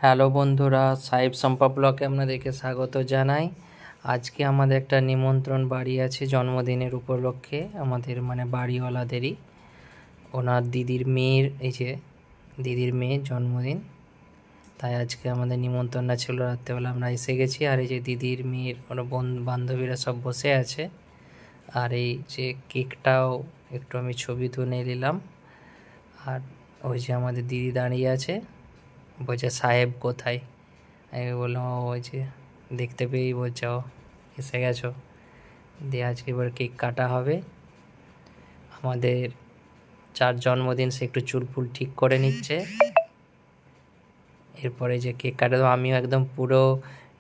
Hello বন্ধুরা, সাহেব সম্পা ব্লগে আপনাদেরকে স্বাগত জানাই। আজকে আমাদের একটা নিমন্ত্রণ বাড়ি আছে জন্মদিনের উপলক্ষে, আমাদের মানে বাড়িওয়ালাদেরই। ওনার দিদির মেয়ের, এই যে দিদির মেয়ের জন্মদিন, তাই আজকে আমাদের নিমন্ত্রণটা ছিল। রাত্রেবেলা আমরা এসে গেছি, আর এই যে দিদির মেয়ের ওরা বান্ধবীরা সব বসে আছে। আর এই যে কেকটাও একটু আমি ছবি তুলে নিলাম। আর ওই যে আমাদের দিদি দাঁড়িয়ে আছে, বলছে সাহেব কোথায়। আমি বললাম ওই যে দেখতে পেয়েই বলছে ও এসে গেছো। দিয়ে আজকে এবার কেক কাটা হবে। আমাদের যার জন্মদিন সে একটু চুল ফুল ঠিক করে নিচ্ছে। এরপরে যে কেক কাটা, তো আমিও একদম পুরো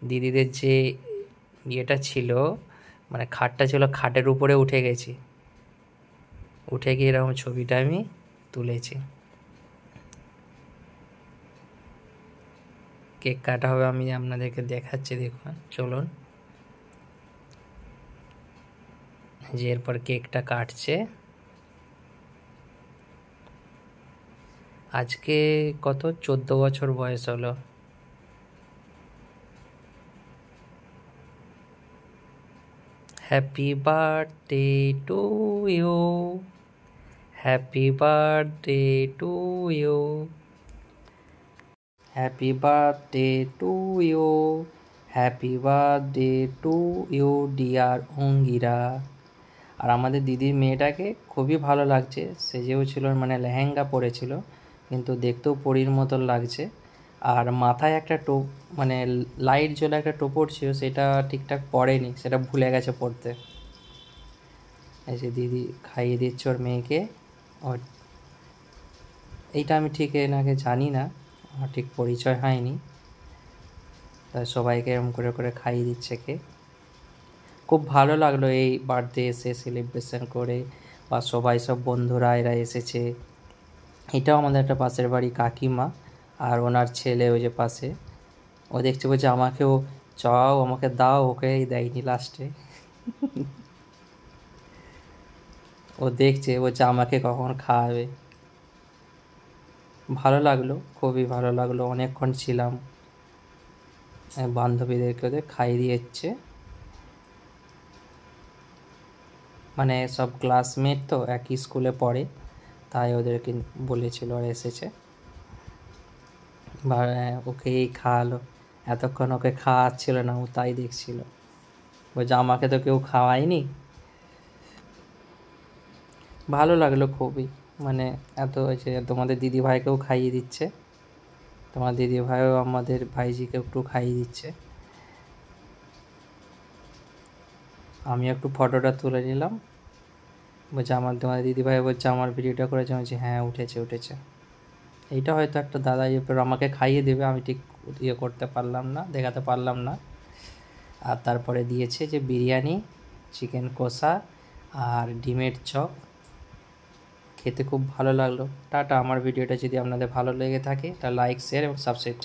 দিদিদের যে ইয়েটা ছিল, মানে খাটটা ছিল, খাটের উপরে উঠে গেছি। উঠে গিয়ে এরকম ছবিটা আমি তুলেছি। কেক কাটা হবে, আমি আপনাদেরকে দেখাচ্ছি, দেখুন চলুন। যে এরপর কেকটা কাটছে। আজকে কত 14 বছর বয়স হলো। Happy birthday to you, happy birthday to you, happy birthday to you, happy birthday to you dear Angira. আর আমাদের দিদির মেয়েটাকে খুবই ভালো লাগছে, সেজেও ছিল, মানে লেহেঙ্গা পরেছিল, কিন্তু দেখতেও পরীর মতন লাগছে। আর মাথায় একটা মানে লাইট জ্বলা একটা টোপর ছিল, সেটা ঠিকঠাক পরেনি, সেটা ভুলে গেছে পরতে। এই যে দিদি খাইয়ে দিচ্ছে ওর মেয়েকে। ওর এইটা আমি ঠিক এনাকে জানি না, আমার ঠিক পরিচয় হয়নি, তাই সবাইকে এরকম করে করে খাইয়ে দিচ্ছে কে। খুব ভালো লাগলো এই বার্থডে এসে সেলিব্রেশন করে, বা সবাই সব বন্ধুরা এরা এসেছে। এটাও আমাদের একটা পাশের বাড়ি কাকিমা, আর ওনার ছেলে ওই যে পাশে, ও দেখছে, বলছে আমাকেও চাও, আমাকে দাও, ওকেই দেয়নি লাস্টে। ও দেখছে, বলছে আমাকে কখন খাওয়াবে। ভালো লাগলো, খুবই ভালো লাগলো, অনেকক্ষণ ছিলাম। বান্ধবীদেরকে ওদের খাইয়ে দিয়েছে, মানে সব ক্লাসমেট তো, একই স্কুলে পড়ে, তাই ওদেরকে বলেছিল আর এসেছে। ওকেই খাওয়ালো, এতক্ষণ ওকে খাওয়াচ্ছিল না, ও তাই দেখছিল, বলছে আমাকে তো কেউ খাওয়ায়নি। ভালো লাগলো খুবই, মানে এত হয়েছে। তোমাদের দিদিভাইকেও খাইয়ে দিচ্ছে, তোমার দিদিভাইও আমাদের ভাইজিকে একটু খাইয়ে দিচ্ছে। আমি একটু ফটোটা তুলে নিলাম। বলছে তোমাদের দিদিভাই বলছে আমার ভিডিওটা করেছে, বলছি হ্যাঁ উঠেছে উঠেছে। এইটা হয়তো একটা দাদা এরপর আমাকে খাইয়ে দেবে, আমি ঠিক করতে পারলাম না, দেখাতে পারলাম না। আর তারপরে দিয়েছে যে বিরিয়ানি, চিকেন কষা আর ডিমের চপ, খেতে খুব ভালো লাগলো। টাটা। আমার ভিডিওটা যদি আপনাদের ভালো লেগে থাকে তাহলে লাইক, শেয়ার এবং সাবস্ক্রাইব